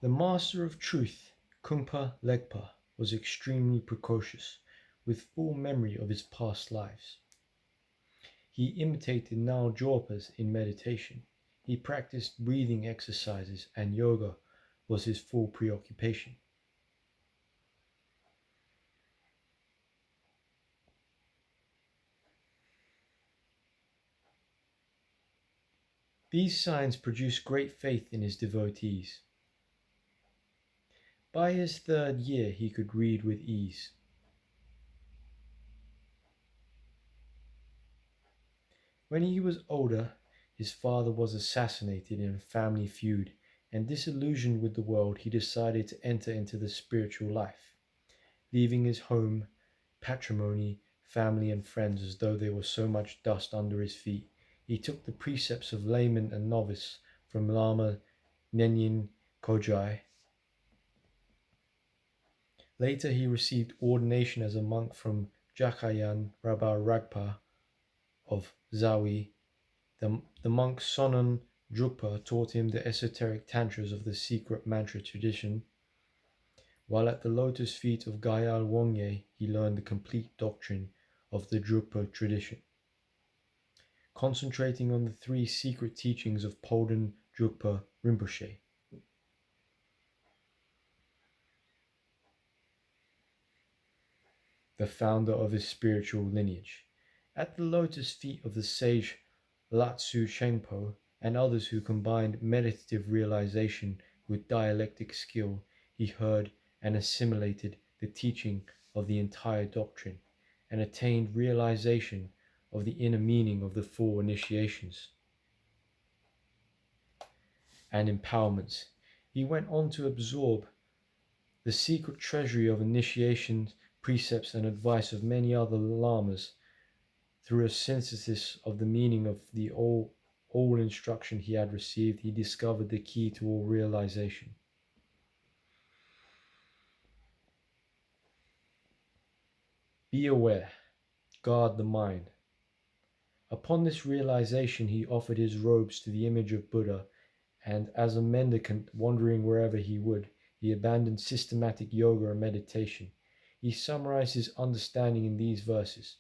The master of truth, Kungpa Legpa, was extremely precocious, with full memory of his past lives. He imitated Drukpas in meditation. He practiced breathing exercises, and yoga was his full preoccupation. These signs produced great faith in his devotees. By his third year he could read with ease. When he was older, his father was assassinated in a family feud, and disillusioned with the world, he decided to enter into the spiritual life, leaving his home, patrimony, family, and friends as though they were so much dust under his feet. He took the precepts of layman and novice from Lama Nenyin Kojai. Later, he received ordination as a monk from Jakayan Rabba Ragpa of Zawi. The monk Sonon Drukpa taught him the esoteric tantras of the secret mantra tradition, while at the lotus feet of Gyal Wongye he learned the complete doctrine of the Drukpa tradition. Concentrating on the three secret teachings of Polden Drukpa Rinpoche. The founder of his spiritual lineage. At the lotus feet of the sage Latsu Shengpo and others who combined meditative realization with dialectic skill, he heard and assimilated the teaching of the entire doctrine and attained realization of the inner meaning of the four initiations and empowerments. He went on to absorb the secret treasury of initiations, precepts, and advice of many other lamas through a synthesis of the meaning of the all instruction he had received. He discovered the key to all realization. Be aware, guard the mind. Upon this realization, he offered his robes to the image of Buddha, and as a mendicant wandering wherever he would, he abandoned systematic yoga and meditation. He summarized his understanding in these verses.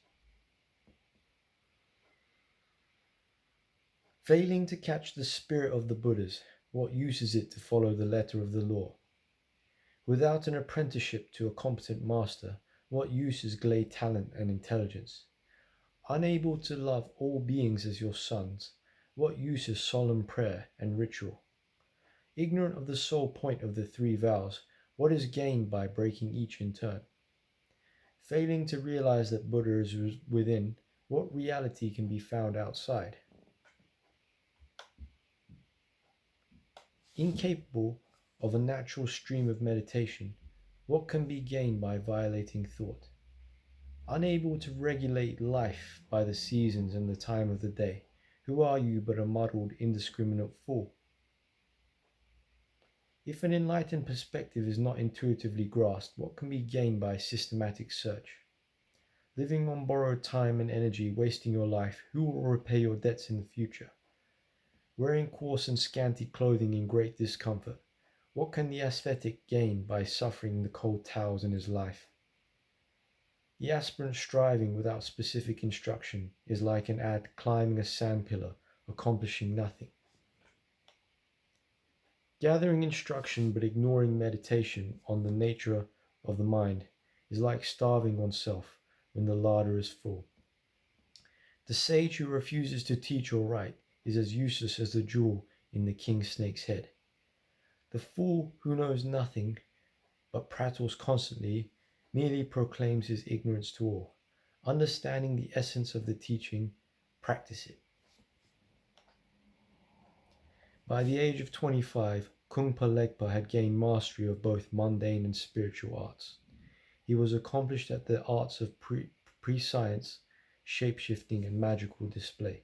Failing to catch the spirit of the Buddhas, what use is it to follow the letter of the law? Without an apprenticeship to a competent master, what use is glade talent and intelligence? Unable to love all beings as your sons, what use is solemn prayer and ritual? Ignorant of the sole point of the three vows, what is gained by breaking each in turn? Failing to realize that Buddha is within, what reality can be found outside? Incapable of a natural stream of meditation, what can be gained by violating thought? Unable to regulate life by the seasons and the time of the day, who are you but a muddled, indiscriminate fool? If an enlightened perspective is not intuitively grasped, what can be gained by systematic search? Living on borrowed time and energy, wasting your life, who will repay your debts in the future? Wearing coarse and scanty clothing in great discomfort, what can the ascetic gain by suffering the cold towels in his life? The aspirant striving without specific instruction is like an ant climbing a sand pillar, accomplishing nothing. Gathering instruction but ignoring meditation on the nature of the mind is like starving oneself when the larder is full. The sage who refuses to teach or write is as useless as the jewel in the king snake's head. The fool who knows nothing but prattles constantly merely proclaims his ignorance to all. Understanding the essence of the teaching, practice it. By the age of 25, Kungpa Legpa had gained mastery of both mundane and spiritual arts. He was accomplished at the arts of pre-science, shape-shifting, and magical display.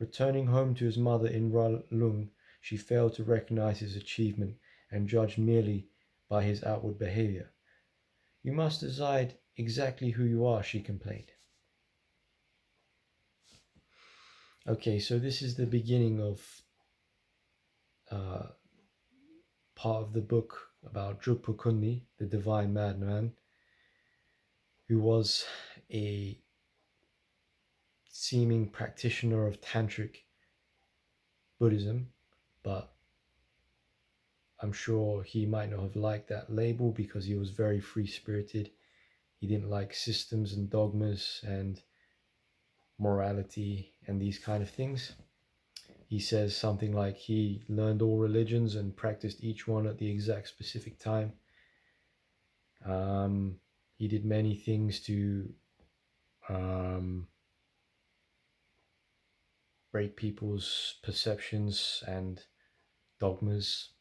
Returning home to his mother in Ralung, she failed to recognize his achievement and judged merely by his outward behavior. You must decide exactly who you are, she complained. Okay, so this is the beginning of part of the book about Drukpa Kunley, the divine madman, who was a seeming practitioner of Tantric Buddhism, but I'm sure he might not have liked that label because he was very free-spirited. He didn't like systems and dogmas and morality and these kind of things. He says something like he learned all religions and practiced each one at the exact specific time. He did many things to break people's perceptions and dogmas.